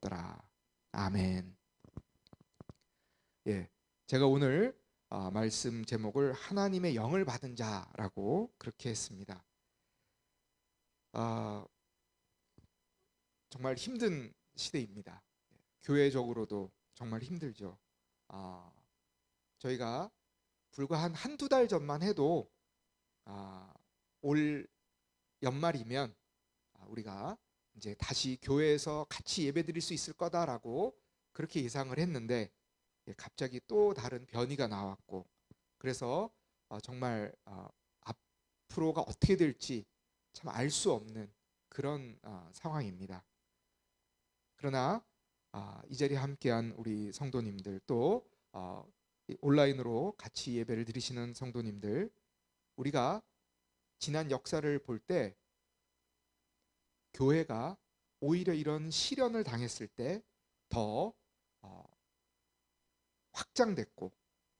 되었더라. 아멘. 예, 제가 오늘 말씀 제목을 하나님의 영을 받은 자라고 그렇게 했습니다. 정말 힘든 시대입니다. 교회적으로도 정말 힘들죠. 저희가 불과 한두 달 전만 해도 올 연말이면 우리가 이제 다시 교회에서 같이 예배드릴 수 있을 거다라고 그렇게 예상을 했는데 갑자기 또 다른 변이가 나왔고, 그래서 정말 앞으로가 어떻게 될지 참 알 수 없는 그런 상황입니다. 그러나 이 자리에 함께한 우리 성도님들, 또 온라인으로 같이 예배를 드리시는 성도님들, 우리가 지난 역사를 볼 때 교회가 오히려 이런 시련을 당했을 때 더 확장됐고,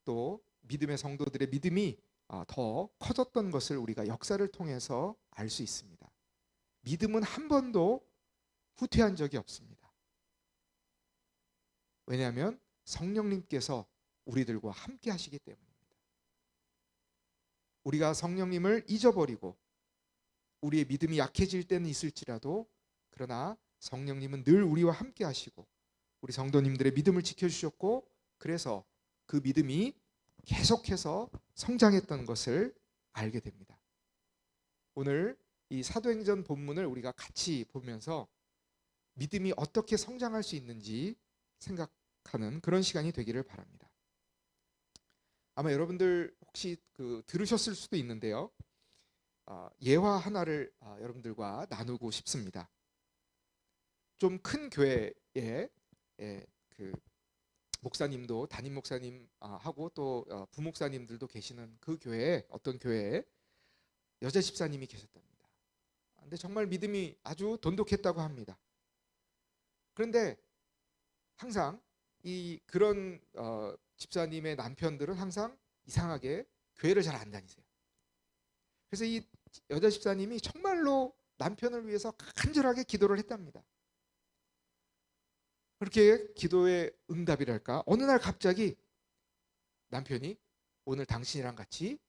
또 믿음의 성도들의 믿음이 더 커졌던 것을 우리가 역사를 통해서 알 수 있습니다. 믿음은 한 번도 후퇴한 적이 없습니다. 왜냐하면 성령님께서 우리들과 함께 하시기 때문입니다. 우리가 성령님을 잊어버리고 우리의 믿음이 약해질 때는 있을지라도, 그러나 성령님은 늘 우리와 함께 하시고 우리 성도님들의 믿음을 지켜주셨고, 그래서 그 믿음이 계속해서 성장했던 것을 알게 됩니다. 오늘 이 사도행전 본문을 우리가 같이 보면서 믿음이 어떻게 성장할 수 있는지 생각하는 그런 시간이 되기를 바랍니다. 아마 여러분들 혹시 들으셨을 수도 있는데요, 예화 하나를 여러분들과 나누고 싶습니다. 좀 큰 교회에 그 목사님도, 담임 목사님 하고 또 부목사님들도 계시는 그 교회에, 어떤 교회에 여자 집사님이 계셨답니다. 근데 정말 믿음이 아주 돈독했다고 합니다. 그런데 항상 그런 집사님의 남편들은 항상 이상하게 교회를 잘 안 다니세요. 그래서 이 여자 집사님이 정말로 남편을 위해서 간절하게 기도를 했답니다. 그렇게 기도의 응답이랄까, 어느 날 갑자기 남편이 오늘 당신이랑 같이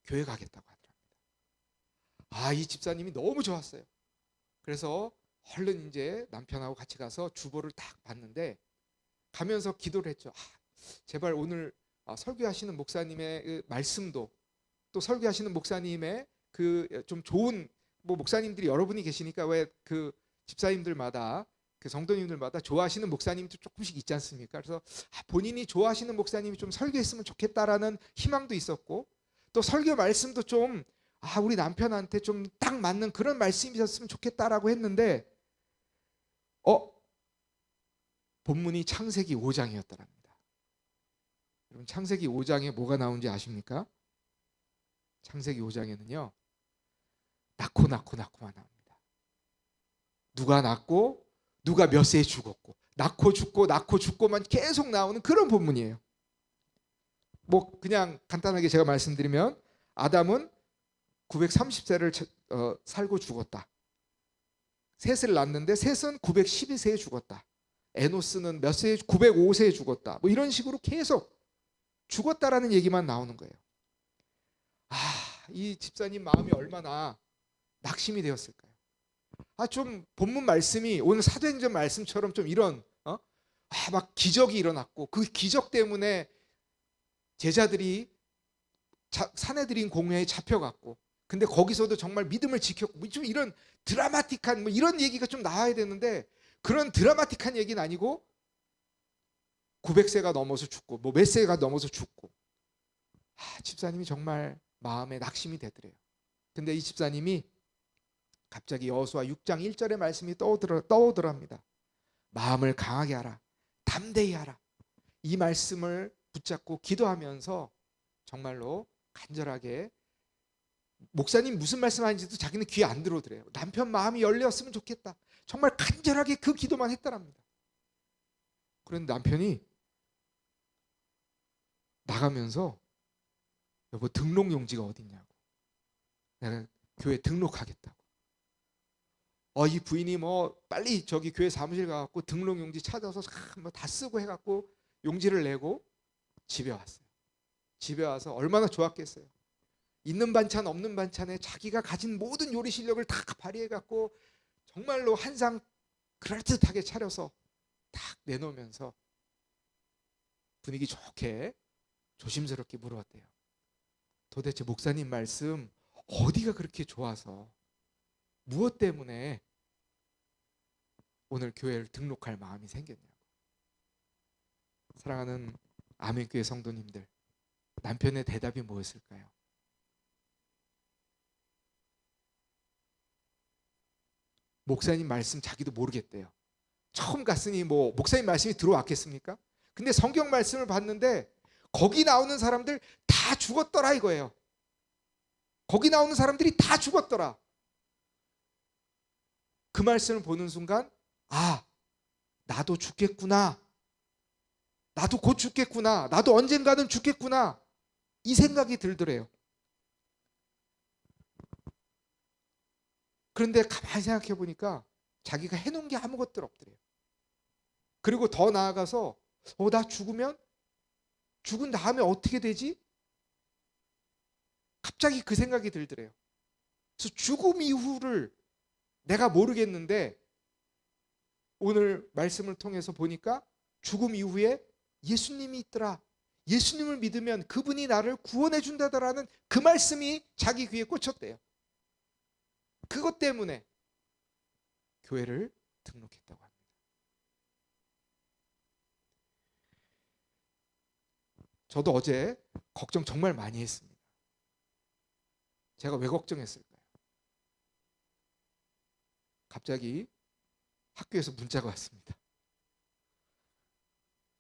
교회 가겠다고 하더랍니다. 이 집사님이 너무 좋았어요. 그래서 얼른 이제 남편하고 같이 가서 주보를 딱 봤는데, 가면서 기도를 했죠. 제발 오늘 설교하시는 목사님의 그 말씀도, 또 설교하시는 목사님의 그 좀 좋은, 목사님들이 여러분이 계시니까 왜 그 집사님들마다, 그 성도님들마다 좋아하시는 목사님도 조금씩 있지 않습니까? 그래서 본인이 좋아하시는 목사님이 좀 설교했으면 좋겠다라는 희망도 있었고, 또 설교 말씀도 좀 우리 남편한테 좀 딱 맞는 그런 말씀이셨으면 좋겠다라고 했는데, 본문이 창세기 5장이었더랍니다. 여러분, 창세기 5장에 뭐가 나온지 아십니까? 창세기 5장에는요, 낳고만 나옵니다. 누가 낳고 누가 몇 세에 죽었고, 낳고 죽고만 계속 나오는 그런 본문이에요. 그냥 간단하게 제가 말씀드리면, 아담은 930세를 살고 죽었다. 셋을 낳았는데 셋은 912세에 죽었다. 에노스는 몇 세에, 905세에 죽었다. 이런 식으로 계속 죽었다라는 얘기만 나오는 거예요. 이 집사님 마음이 얼마나 낙심이 되었을까요? 좀 본문 말씀이 오늘 사도행전 말씀처럼 좀 이런 막 기적이 일어났고, 그 기적 때문에 제자들이 사내들인 공회에 잡혀갔고, 근데 거기서도 정말 믿음을 지켰고, 좀 이런 드라마틱한 이런 얘기가 좀 나와야 되는데, 그런 드라마틱한 얘기는 아니고 900세가 넘어서 죽고 몇 세가 넘어서 죽고, 집사님이 정말 마음에 낙심이 되더래요. 근데 이 집사님이 갑자기 여호수아 6장 1절의 말씀이 떠오더랍니다. 마음을 강하게 하라, 담대히 하라. 이 말씀을 붙잡고 기도하면서 정말로 간절하게, 목사님 무슨 말씀하는지도 자기는 귀에 안 들어오더래요. 남편 마음이 열렸으면 좋겠다. 정말 간절하게 그 기도만 했더랍니다. 그런데 남편이 나가면서, 여보 등록용지가 어딨냐고, 내가 교회 등록하겠다고. 이 부인이 뭐 빨리 저기 교회 사무실 가갖고 등록용지 찾아서 뭐 다 쓰고 해갖고 용지를 내고 집에 왔어요. 집에 와서 얼마나 좋았겠어요. 있는 반찬 없는 반찬에 자기가 가진 모든 요리 실력을 다 발휘해갖고 정말로 한 상 그럴듯하게 차려서 딱 내놓으면서 분위기 좋게 조심스럽게 물어봤대요. 도대체 목사님 말씀 어디가 그렇게 좋아서 무엇 때문에 오늘 교회를 등록할 마음이 생겼냐고. 사랑하는 아멘교회 성도님들, 남편의 대답이 뭐였을까요? 목사님 말씀 자기도 모르겠대요. 처음 갔으니 뭐 목사님 말씀이 들어왔겠습니까? 근데 성경 말씀을 봤는데 거기 나오는 사람들 다 죽었더라 이거예요. 거기 나오는 사람들이 다 죽었더라. 그 말씀을 보는 순간 나도 죽겠구나. 나도 곧 죽겠구나. 나도 언젠가는 죽겠구나. 이 생각이 들더래요. 그런데 가만히 생각해 보니까 자기가 해놓은 게 아무것도 없더래요. 그리고 더 나아가서 나 죽으면 죽은 다음에 어떻게 되지? 갑자기 그 생각이 들더래요. 그래서 죽음 이후를 내가 모르겠는데 오늘 말씀을 통해서 보니까 죽음 이후에 예수님이 있더라. 예수님을 믿으면 그분이 나를 구원해 준다더라는 그 말씀이 자기 귀에 꽂혔대요. 그것 때문에 교회를 등록했다고 합니다. 저도 어제 걱정 정말 많이 했습니다. 제가 왜 걱정했을까요? 갑자기 학교에서 문자가 왔습니다.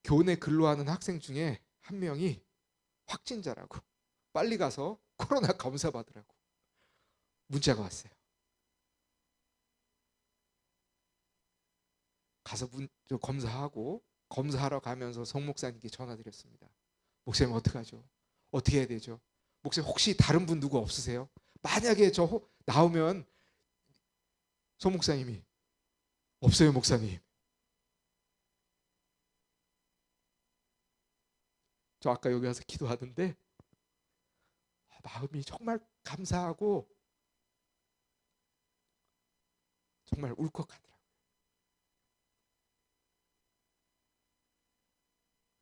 교내 근로하는 학생 중에 한 명이 확진자라고 빨리 가서 코로나 검사 받으라고 문자가 왔어요. 가서 검사하러 가면서 송 목사님께 전화드렸습니다. 목사님 어떡하죠? 어떻게 해야 되죠? 목사님 혹시 다른 분 누구 없으세요? 만약에 저 나오면 송 목사님이 없어요 목사님. 저 아까 여기 와서 기도하던데 마음이 정말 감사하고 정말 울컥하더라고요.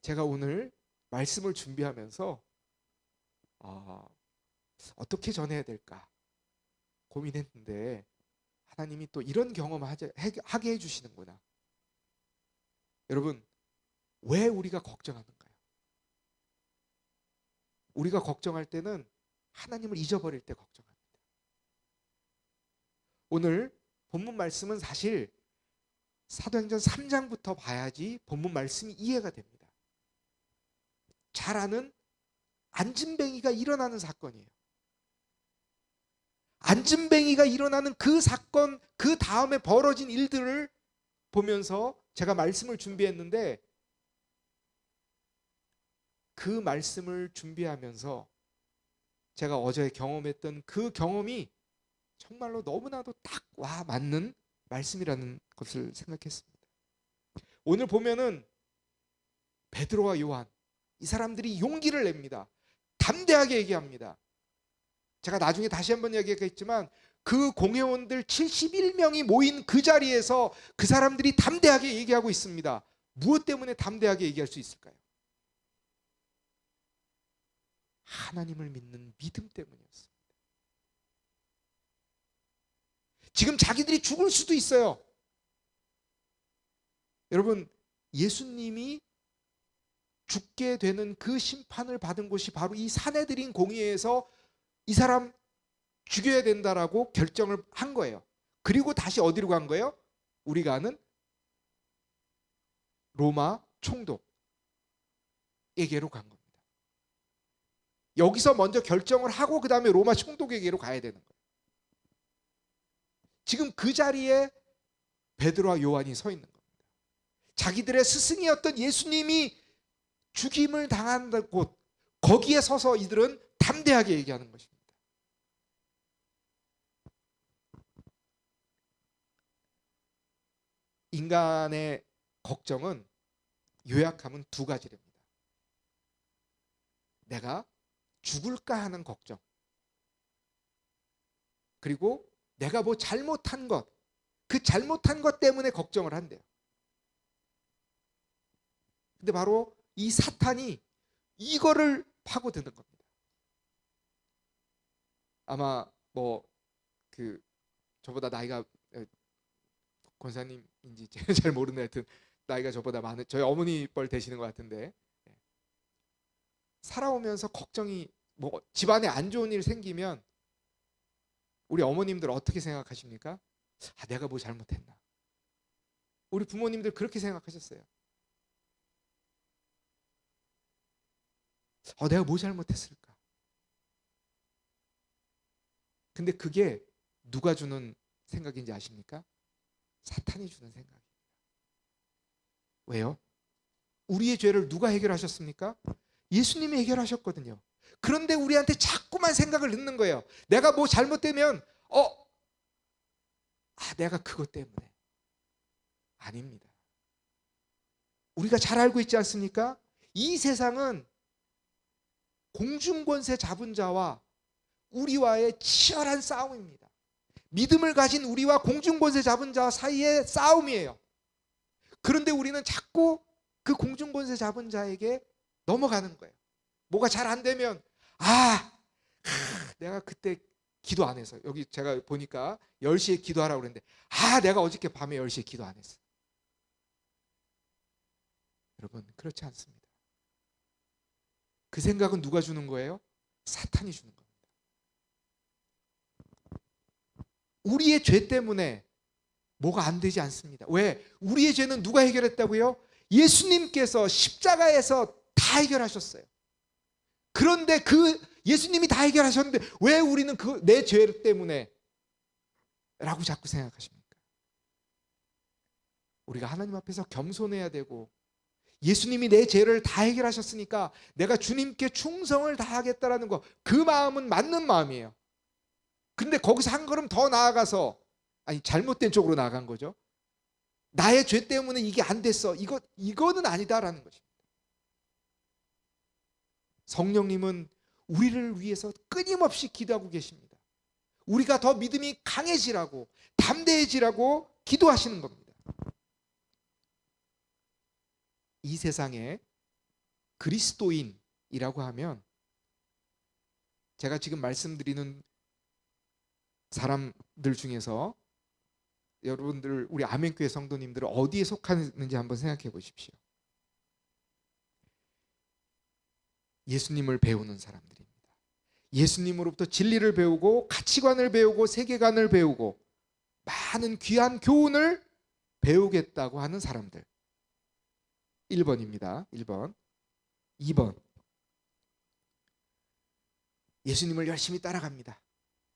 제가 오늘 말씀을 준비하면서 어떻게 전해야 될까 고민했는데 하나님이 또 이런 경험을 하게 해주시는구나. 여러분, 왜 우리가 걱정하는가요? 우리가 걱정할 때는 하나님을 잊어버릴 때 걱정합니다. 오늘 본문 말씀은 사실 사도행전 3장부터 봐야지 본문 말씀이 이해가 됩니다. 잘 아는 안진뱅이가 일어나는 사건이에요. 안진뱅이가 일어나는 그 사건, 그 다음에 벌어진 일들을 보면서 제가 말씀을 준비했는데 그 말씀을 준비하면서 제가 어제 경험했던 그 경험이 정말로 너무나도 딱 와 맞는 말씀이라는 것을 생각했습니다. 오늘 보면은 베드로와 요한 이 사람들이 용기를 냅니다. 담대하게 얘기합니다. 제가 나중에 다시 한번 얘기했지만 그 공회원들 71명이 모인 그 자리에서 그 사람들이 담대하게 얘기하고 있습니다. 무엇 때문에 담대하게 얘기할 수 있을까요? 하나님을 믿는 믿음 때문이었습니다. 지금 자기들이 죽을 수도 있어요. 여러분, 예수님이 죽게 되는 그 심판을 받은 곳이 바로 이 사내들인 공의회에서 이 사람 죽여야 된다라고 결정을 한 거예요. 그리고 다시 어디로 간 거예요? 우리가 아는 로마 총독에게로 간 겁니다. 여기서 먼저 결정을 하고 그 다음에 로마 총독에게로 가야 되는 거예요. 지금 그 자리에 베드로와 요한이 서 있는 겁니다. 자기들의 스승이었던 예수님이 죽임을 당한 곳 거기에 서서 이들은 담대하게 얘기하는 것입니다. 인간의 걱정은 요약하면 두 가지랍니다. 내가 죽을까 하는 걱정, 그리고 내가 뭐 잘못한 것, 그 잘못한 것 때문에 걱정을 한대요. 근데 바로 이 사탄이 이거를 파고드는 겁니다. 아마 뭐 그 저보다 나이가 권사님인지 잘 모르는, 하여튼 나이가 저보다 많은 저희 어머니 뻘 되시는 것 같은데, 살아오면서 걱정이, 뭐 집안에 안 좋은 일 생기면 우리 어머님들 어떻게 생각하십니까? 아, 내가 뭐 잘못했나? 우리 부모님들 그렇게 생각하셨어요. 내가 뭐 잘못했을까? 근데 그게 누가 주는 생각인지 아십니까? 사탄이 주는 생각입니다. 왜요? 우리의 죄를 누가 해결하셨습니까? 예수님이 해결하셨거든요. 그런데 우리한테 자꾸만 생각을 넣는 거예요. 내가 뭐 잘못되면 내가 그것 때문에. 아닙니다. 우리가 잘 알고 있지 않습니까? 이 세상은 공중권세 잡은 자와 우리와의 치열한 싸움입니다. 믿음을 가진 우리와 공중권세 잡은 자 사이의 싸움이에요. 그런데 우리는 자꾸 그 공중권세 잡은 자에게 넘어가는 거예요. 뭐가 잘 안 되면 내가 그때 기도 안 해서, 여기 제가 보니까 10시에 기도하라고 그랬는데 내가 어저께 밤에 10시에 기도 안 했어. 여러분, 그렇지 않습니다. 그 생각은 누가 주는 거예요? 사탄이 주는 겁니다. 우리의 죄 때문에 뭐가 안 되지 않습니다. 왜? 우리의 죄는 누가 해결했다고요? 예수님께서 십자가에서 다 해결하셨어요. 그런데 그 예수님이 다 해결하셨는데 왜 우리는 내 죄 때문에 라고 자꾸 생각하십니까? 우리가 하나님 앞에서 겸손해야 되고, 예수님이 내 죄를 다 해결하셨으니까 내가 주님께 충성을 다하겠다라는 거, 그 마음은 맞는 마음이에요. 근데 거기서 한 걸음 더 나아가서, 잘못된 쪽으로 나아간 거죠. 나의 죄 때문에 이게 안 됐어, 이거는 아니다라는 것입니다. 성령님은 우리를 위해서 끊임없이 기도하고 계십니다. 우리가 더 믿음이 강해지라고, 담대해지라고 기도하시는 겁니다. 이 세상에 그리스도인이라고 하면, 제가 지금 말씀드리는 사람들 중에서 여러분들, 우리 아멘교회 성도님들은 어디에 속하는지 한번 생각해 보십시오. 예수님을 배우는 사람들입니다. 예수님으로부터 진리를 배우고 가치관을 배우고 세계관을 배우고 많은 귀한 교훈을 배우겠다고 하는 사람들. 1번입니다. 1번. 2번. 예수님을 열심히 따라갑니다.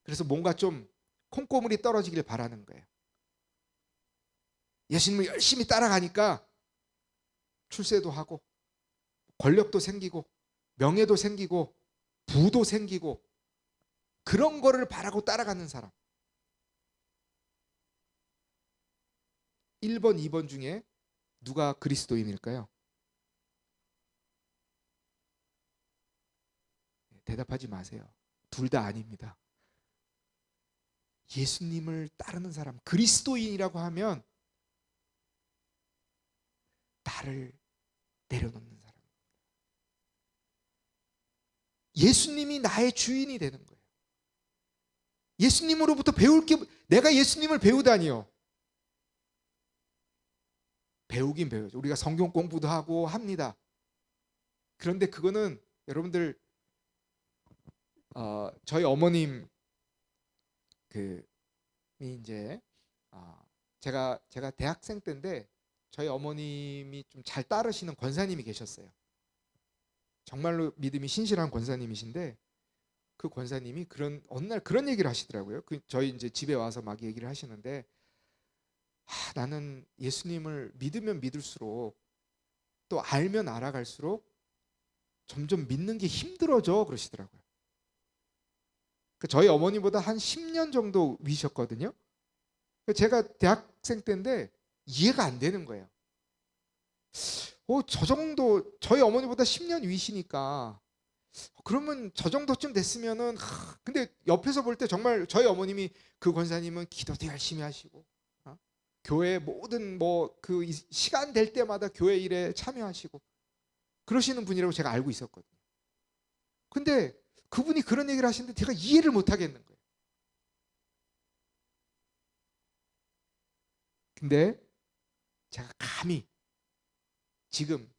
그래서 뭔가 좀 콩고물이 떨어지길 바라는 거예요. 예수님을 열심히 따라가니까 출세도 하고 권력도 생기고 명예도 생기고 부도 생기고, 그런 거를 바라고 따라가는 사람. 1번, 2번 중에 누가 그리스도인일까요? 대답하지 마세요. 둘 다 아닙니다. 예수님을 따르는 사람, 그리스도인이라고 하면 나를 내려놓는 사람. 예수님이 나의 주인이 되는 거예요. 예수님으로부터 배울 게, 내가 예수님을 배우다니요. 배우긴 배우죠. 우리가 성경 공부도 하고 합니다. 그런데 그거는 여러분들, 저희 어머님 이제 제가 대학생 때인데 저희 어머님이 좀 잘 따르시는 권사님이 계셨어요. 정말로 믿음이 신실한 권사님이신데, 그 권사님이 어느 날 그런 얘기를 하시더라고요. 저희 이제 집에 와서 막 얘기를 하시는데, 나는 예수님을 믿으면 믿을수록, 또 알면 알아갈수록 점점 믿는 게 힘들어져, 그러시더라고요. 저희 어머니보다 한 10년 정도 위셨거든요. 제가 대학생 때인데 이해가 안 되는 거예요. 저 정도 저희 어머니보다 10년 위시니까 그러면 저 정도쯤 됐으면은 근데 옆에서 볼 때 정말 저희 어머님이 그 권사님은 기도도 열심히 하시고 교회 모든 뭐 그 시간 될 때마다 교회 일에 참여하시고 그러시는 분이라고 제가 알고 있었거든요. 근데 그분이 그런 얘기를 하시는데 제가 이해를 못 하겠는 거예요. 근데 제가 감히 지금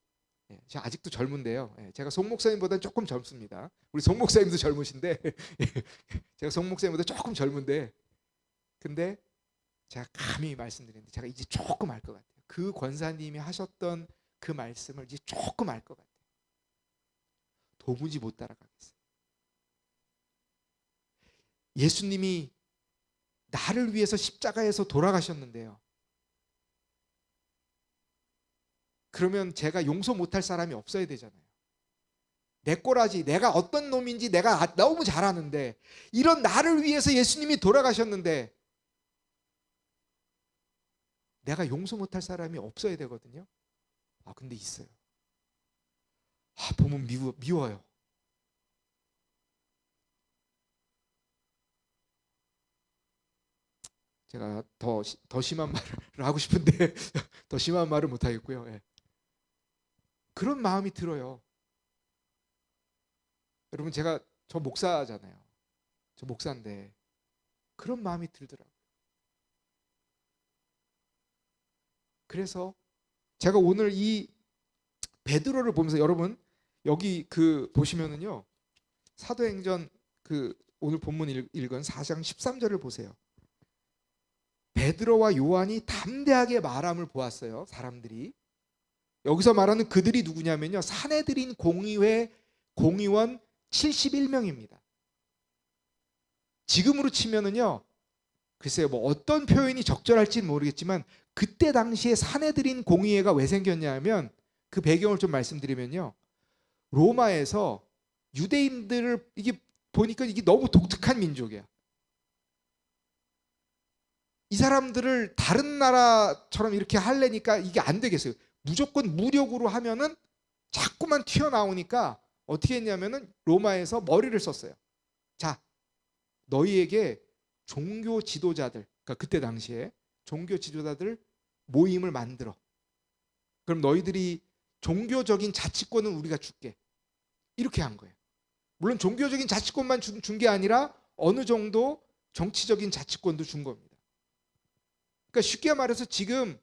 제가 아직도 젊은데요. 제가 송 목사님보다는 조금 젊습니다. 우리 송 목사님도 젊으신데 제가 송 목사님보다 조금 젊은데 근데 제가 감히 말씀드리는데 제가 이제 조금 알 것 같아요. 그 권사님이 하셨던 그 말씀을 이제 조금 알 것 같아요. 도무지 못 따라가겠어요. 예수님이 나를 위해서 십자가에서 돌아가셨는데요. 그러면 제가 용서 못할 사람이 없어야 되잖아요. 내 꼬라지, 내가 어떤 놈인지 내가 너무 잘 아는데 이런 나를 위해서 예수님이 돌아가셨는데 내가 용서 못할 사람이 없어야 되거든요. 근데 있어요. 보면 미워요. 제가 더 심한 말을 하고 싶은데 더 심한 말을 못 하겠고요. 그런 마음이 들어요. 여러분 저 목사잖아요. 저 목사인데 그런 마음이 들더라고요. 그래서 제가 오늘 이 베드로를 보면서 여러분 여기 보시면은요. 사도행전 오늘 본문 읽은 4장 13절을 보세요. 베드로와 요한이 담대하게 말함을 보았어요. 사람들이. 여기서 말하는 그들이 누구냐면요. 산헤드린 공의회 공의원 71명입니다. 지금으로 치면은요. 글쎄요. 뭐 어떤 표현이 적절할지는 모르겠지만 그때 당시에 산헤드린 공의회가 왜 생겼냐 하면 그 배경을 좀 말씀드리면요. 로마에서 유대인들을 이게 보니까 이게 너무 독특한 민족이야. 이 사람들을 다른 나라처럼 이렇게 하려니까 이게 안 되겠어요. 무조건 무력으로 하면은 자꾸만 튀어나오니까 어떻게 했냐면은 로마에서 머리를 썼어요. 자, 너희에게 종교 지도자들, 그러니까 그때 당시에 종교 지도자들 모임을 만들어. 그럼 너희들이 종교적인 자치권은 우리가 줄게. 이렇게 한 거예요. 물론 종교적인 자치권만 준 게 아니라 어느 정도 정치적인 자치권도 준 겁니다. 그러니까 쉽게 말해서 지금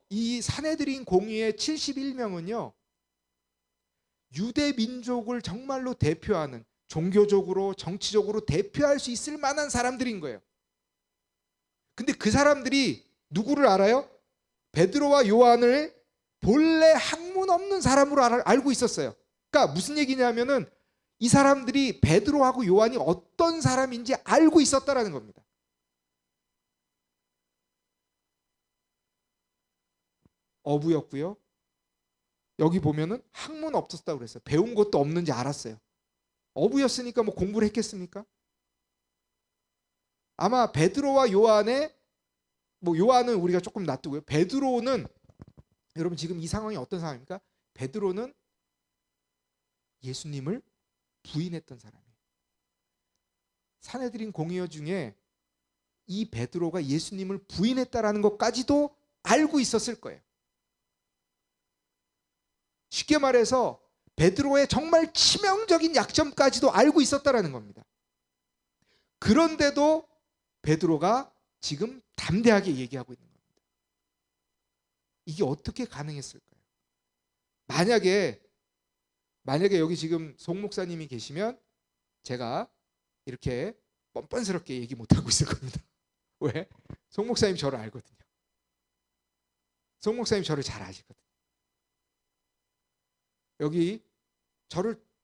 이 산헤드린 공의회 71명은요. 유대 민족을 정말로 대표하는 종교적으로 정치적으로 대표할 수 있을 만한 사람들인 거예요. 근데 그 사람들이 누구를 알아요? 베드로와 요한을 본래 학문 없는 사람으로 알고 있었어요. 그러니까 무슨 얘기냐면은 이 사람들이 베드로하고 요한이 어떤 사람인지 알고 있었다라는 겁니다. 어부였고요. 여기 보면은 학문 없었다고 그랬어요. 배운 것도 없는지 알았어요. 어부였으니까 뭐 공부를 했겠습니까? 아마 베드로와 요한의 뭐 요한은 우리가 조금 놔두고요. 베드로는 여러분 지금 이 상황이 어떤 상황입니까? 베드로는 예수님을 부인했던 사람이에요. 산헤드린 공의회 중에 이 베드로가 예수님을 부인했다라는 것까지도 알고 있었을 거예요. 쉽게 말해서 베드로의 정말 치명적인 약점까지도 알고 있었다라는 겁니다. 그런데도 베드로가 지금 담대하게 얘기하고 있는 겁니다. 이게 어떻게 가능했을까요? 만약에 여기 지금 송 목사님이 계시면 제가 이렇게 뻔뻔스럽게 얘기 못하고 있을 겁니다. 왜? 송 목사님 저를 알거든요. 송 목사님 저를 잘 아시거든요. 여기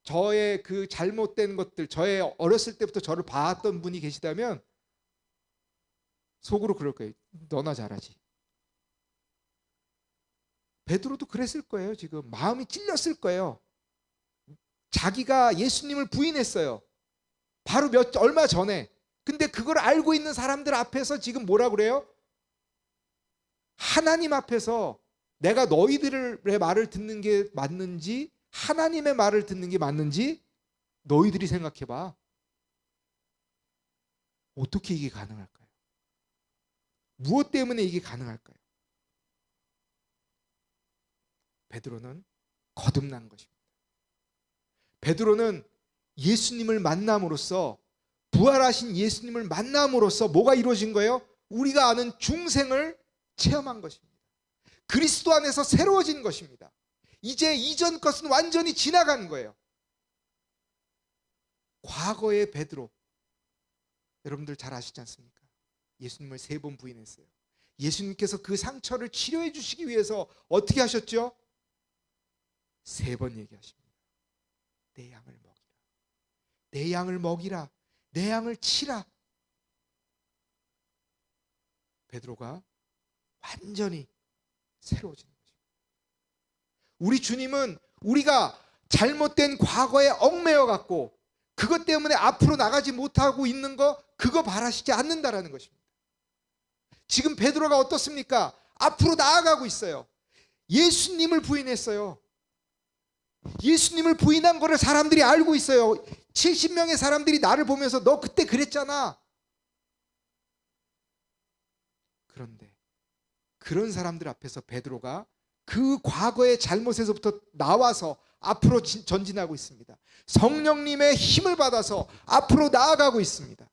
저의 그 잘못된 것들, 저의 어렸을 때부터 저를 봐왔던 분이 계시다면 속으로 그럴 거예요. 너나 잘하지. 베드로도 그랬을 거예요. 지금 마음이 찔렸을 거예요. 자기가 예수님을 부인했어요. 바로 얼마 전에. 근데 그걸 알고 있는 사람들 앞에서 지금 뭐라 그래요? 하나님 앞에서 내가 너희들의 말을 듣는 게 맞는지 하나님의 말을 듣는 게 맞는지 너희들이 생각해 봐. 어떻게 이게 가능할까요? 무엇 때문에 이게 가능할까요? 베드로는 거듭난 것입니다. 베드로는 예수님을 만남으로써, 부활하신 예수님을 만남으로써 뭐가 이루어진 거예요? 우리가 아는 중생을 체험한 것입니다. 그리스도 안에서 새로워진 것입니다. 이제 이전 것은 완전히 지나간 거예요. 과거의 베드로, 여러분들 잘 아시지 않습니까? 예수님을 3번 부인했어요. 예수님께서 그 상처를 치료해 주시기 위해서 어떻게 하셨죠? 3번 얘기하십니다. 내 양을 먹이라. 내 양을 먹이라. 내 양을 치라. 베드로가 완전히 새로워지는 것입니다. 우리 주님은 우리가 잘못된 과거에 얽매여 갖고 그것 때문에 앞으로 나가지 못하고 있는 거, 그거 바라시지 않는다라는 것입니다. 지금 베드로가 어떻습니까? 앞으로 나아가고 있어요. 예수님을 부인했어요. 예수님을 부인한 거를 사람들이 알고 있어요. 70명의 사람들이 나를 보면서 너 그때 그랬잖아. 그런데 그런 사람들 앞에서 베드로가 그 과거의 잘못에서부터 나와서 앞으로 전진하고 있습니다. 성령님의 힘을 받아서 앞으로 나아가고 있습니다.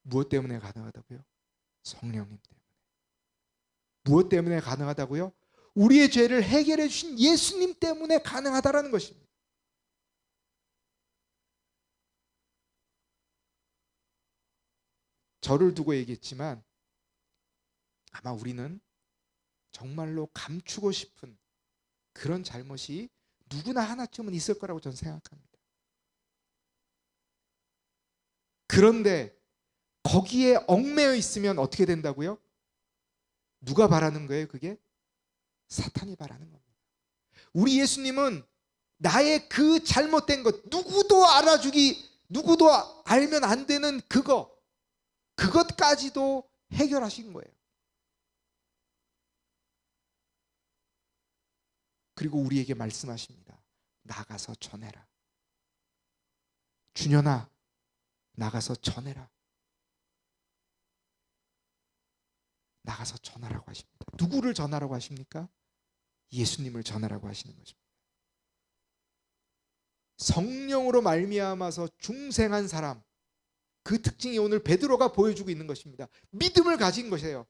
무엇 때문에 가능하다고요? 성령님 때문에. 무엇 때문에 가능하다고요? 우리의 죄를 해결해 주신 예수님 때문에 가능하다라는 것입니다. 저를 두고 얘기했지만 아마 우리는 정말로 감추고 싶은 그런 잘못이 누구나 하나쯤은 있을 거라고 저는 생각합니다. 그런데 거기에 얽매여 있으면 어떻게 된다고요? 누가 바라는 거예요, 그게? 사탄이 바라는 겁니다. 우리 예수님은 나의 그 잘못된 것, 누구도 알면 안 되는 그것까지도 해결하신 거예요. 그리고 우리에게 말씀하십니다. 나가서 전해라. 준현아, 나가서 전해라. 나가서 전하라고 하십니다. 누구를 전하라고 하십니까? 예수님을 전하라고 하시는 것입니다. 성령으로 말미암아서 중생한 사람, 그 특징이 오늘 베드로가 보여주고 있는 것입니다. 믿음을 가진 것이에요.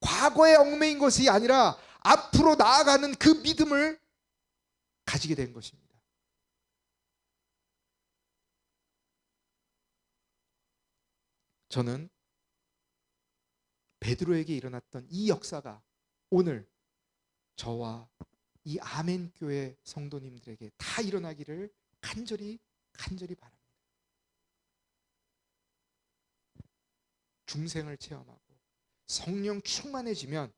과거에 얽매인 것이 아니라 앞으로 나아가는 그 믿음을 가지게 된 것입니다. 저는 베드로에게 일어났던 이 역사가 오늘 저와 이 아멘교회 성도님들에게 다 일어나기를 간절히 바랍니다. 중생을 체험하고 성령 충만해지면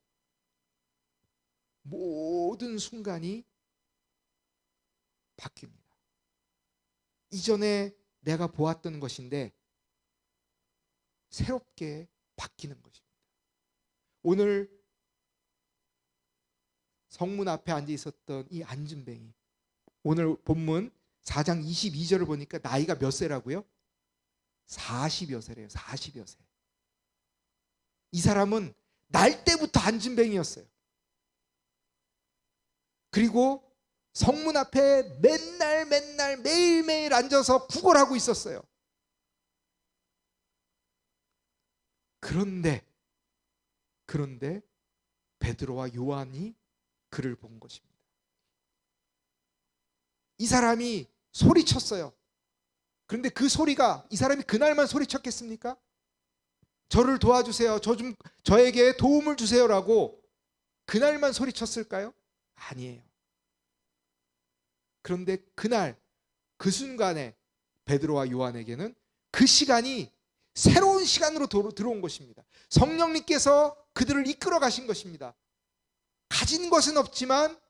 모든 순간이 바뀝니다. 이전에 내가 보았던 것인데 새롭게 바뀌는 것입니다. 오늘 성문 앞에 앉아 있었던 이 안진뱅이, 오늘 본문 4장 22절을 보니까 나이가 몇 세라고요? 40여 세래요. 40여 세. 이 사람은 날 때부터 안진뱅이였어요. 그리고 성문 앞에 맨날 매일매일 앉아서 구걸하고 있었어요. 그런데 베드로와 요한이 그를 본 것입니다. 이 사람이 소리쳤어요. 그런데 그 소리가, 이 사람이 그날만 소리쳤겠습니까? 저를 도와주세요. 저에게 도움을 주세요라고 그날만 소리쳤을까요? 아니에요. 그런데 그날 그 순간에 베드로와 요한에게는 그 시간이 새로운 시간으로 들어온 것입니다. 성령님께서 그들을 이끌어 가신 것입니다. 가진 것은 없지만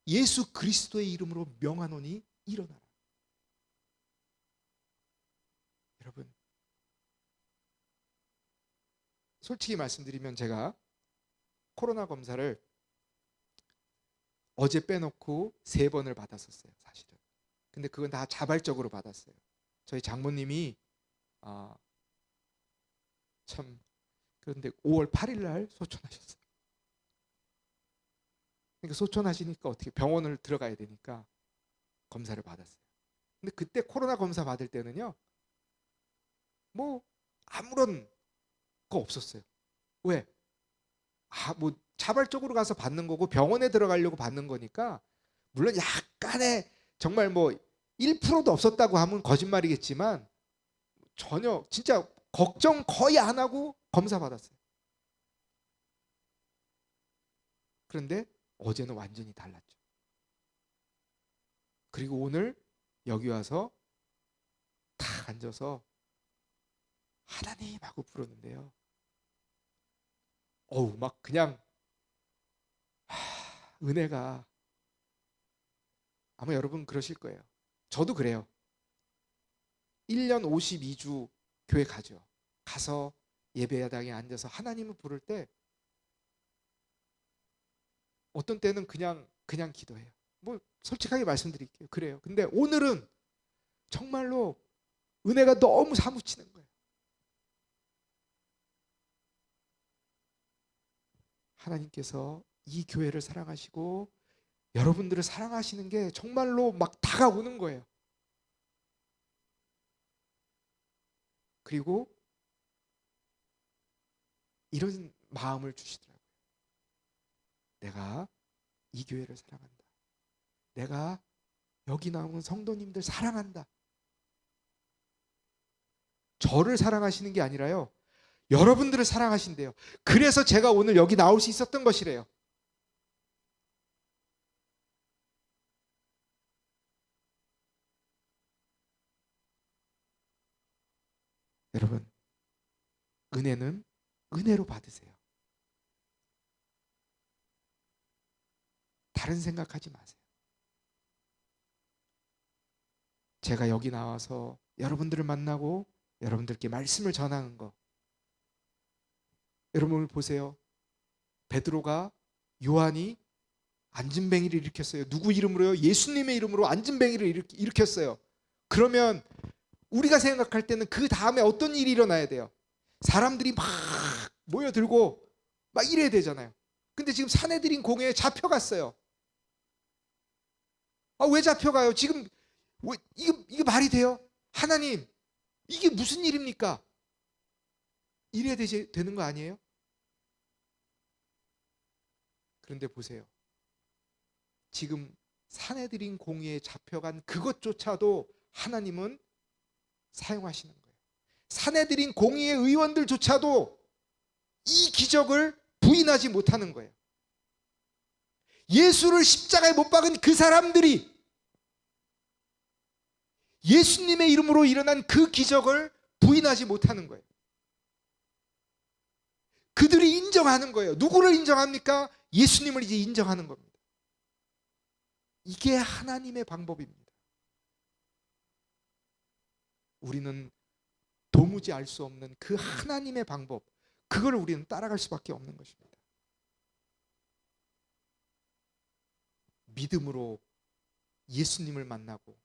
예수 그리스도의 이름으로 명하노니 일어나라. 여러분, 솔직히 말씀드리면 제가 코로나 검사를 어제 빼놓고 3번을 받았었어요, 사실은. 근데 그건 다 자발적으로 받았어요. 저희 장모님이 참, 그런데 5월 8일 날 소천하셨어요. 그러니까 소천하시니까 어떻게 병원을 들어가야 되니까 검사를 받았어요. 근데 그때 코로나 검사 받을 때는요, 뭐 아무런 거 없었어요. 왜? 뭐 자발적으로 가서 받는 거고 병원에 들어가려고 받는 거니까, 물론 약간의 정말 뭐 1%도 없었다고 하면 거짓말이겠지만 전혀 진짜 걱정 거의 안 하고 검사 받았어요. 그런데 어제는 완전히 달랐죠. 그리고 오늘 여기 와서 탁 앉아서 하나님 하고 부르는데요. 어우, 막 그냥 은혜가, 아마 여러분 그러실 거예요. 저도 그래요. 1년 52주 교회 가죠. 가서 예배야당에 앉아서 하나님을 부를 때 어떤 때는 그냥 기도해요. 뭐 솔직하게 말씀드릴게요. 그래요. 근데 오늘은 정말로 은혜가 너무 사무치는 거예요. 하나님께서 이 교회를 사랑하시고 여러분들을 사랑하시는 게 정말로 막 다가오는 거예요. 그리고 이런 마음을 주시더라고요. 내가 이 교회를 사랑한다. 내가 여기 나오는 성도님들 사랑한다. 저를 사랑하시는 게 아니라요, 여러분들을 사랑하신대요. 그래서 제가 오늘 여기 나올 수 있었던 것이래요. 여러분, 은혜는 은혜로 받으세요. 다른 생각하지 마세요. 제가 여기 나와서 여러분들을 만나고 여러분들께 말씀을 전하는 거, 여러분 보세요. 베드로가, 요한이 안진뱅이를 일으켰어요. 누구 이름으로요? 예수님의 이름으로 안진뱅이를 일으켰어요. 그러면 우리가 생각할 때는 그 다음에 어떤 일이 일어나야 돼요? 사람들이 막 모여들고 막 이래야 되잖아요. 근데 지금 사내들인 공회에 잡혀갔어요. 왜 잡혀가요? 지금 이게 말이 돼요? 하나님, 이게 무슨 일입니까? 이래야 되는 거 아니에요? 그런데 보세요. 지금 사내들인 공회에 잡혀간 그것조차도 하나님은 사용하시는 거예요. 사내들인 공의의 의원들조차도 이 기적을 부인하지 못하는 거예요. 예수를 십자가에 못 박은 그 사람들이 예수님의 이름으로 일어난 그 기적을 부인하지 못하는 거예요. 그들이 인정하는 거예요. 누구를 인정합니까? 예수님을 이제 인정하는 겁니다. 이게 하나님의 방법입니다. 우리는 도무지 알 수 없는 그 하나님의 방법, 그걸 우리는 따라갈 수밖에 없는 것입니다. 믿음으로 예수님을 만나고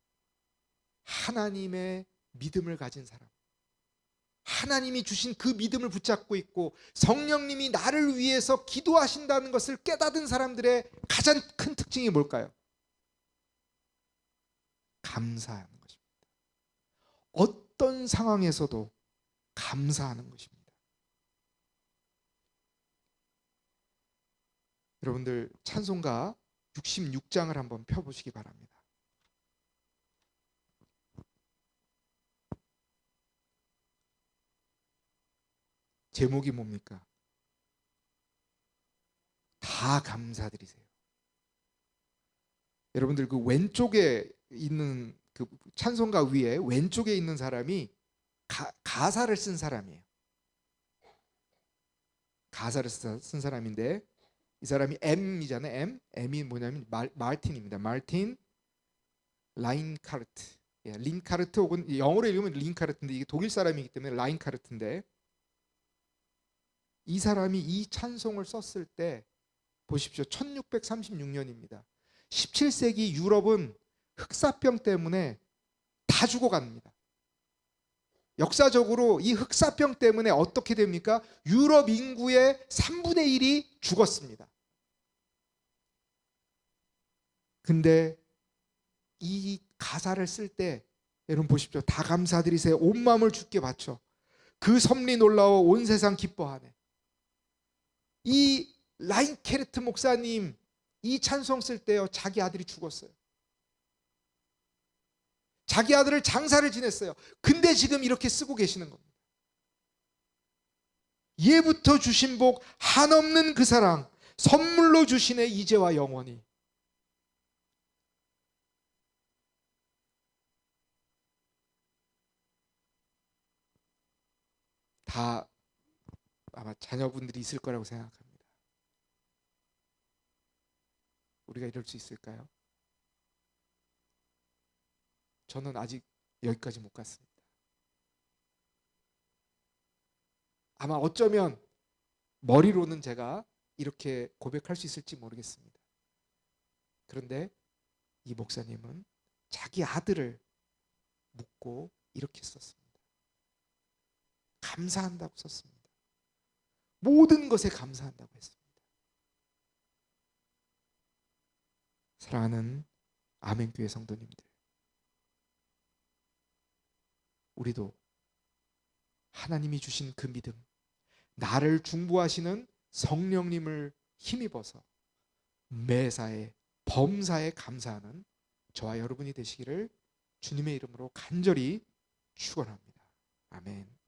하나님의 믿음을 가진 사람, 하나님이 주신 그 믿음을 붙잡고 있고 성령님이 나를 위해서 기도하신다는 것을 깨닫은 사람들의 가장 큰 특징이 뭘까요? 감사하는 것입니다. 어떤 상황에서도 감사하는 것입니다. 여러분들 찬송가 66장을 한번 펴보시기 바랍니다. 제목이 뭡니까? 다 감사드리세요. 여러분들 그 왼쪽에 있는 그 찬송가 위에 왼쪽에 있는 사람이 가사를 쓴 사람이에요. 가사를 쓴 사람인데 이 사람이 M이잖아요. M이 뭐냐면 마틴입니다. 마틴 라인카르트. 린카르트 혹은 영어로 읽으면 린카르트인데 이게 독일 사람이기 때문에 라인카르트인데 이 사람이 이 찬송을 썼을 때 보십시오. 1636년입니다. 17세기 유럽은 흑사병 때문에 다 죽어갑니다. 역사적으로 이 흑사병 때문에 어떻게 됩니까? 유럽 인구의 3분의 1이 죽었습니다. 근데 이 가사를 쓸 때 여러분 보십시오. 다 감사드리세요. 온 마음을 주께 바쳐. 그 섭리 놀라워 온 세상 기뻐하네. 이 라인케르트 목사님 이 찬송 쓸 때요, 자기 아들이 죽었어요. 자기 아들을 장사를 지냈어요. 근데 지금 이렇게 쓰고 계시는 겁니다. 예부터 주신 복 한없는 그 사랑 선물로 주시네 이제와 영원히. 다 아마 자녀분들이 있을 거라고 생각합니다. 우리가 이럴 수 있을까요? 저는 아직 여기까지 못 갔습니다. 아마 어쩌면 머리로는 제가 이렇게 고백할 수 있을지 모르겠습니다. 그런데 이 목사님은 자기 아들을 묻고 이렇게 썼습니다. 감사한다고 썼습니다. 모든 것에 감사한다고 했습니다. 사랑하는 아멘교회 성도님들, 우리도 하나님이 주신 그 믿음, 나를 중보하시는 성령님을 힘입어서 매사에 범사에 감사하는 저와 여러분이 되시기를 주님의 이름으로 간절히 축원합니다. 아멘.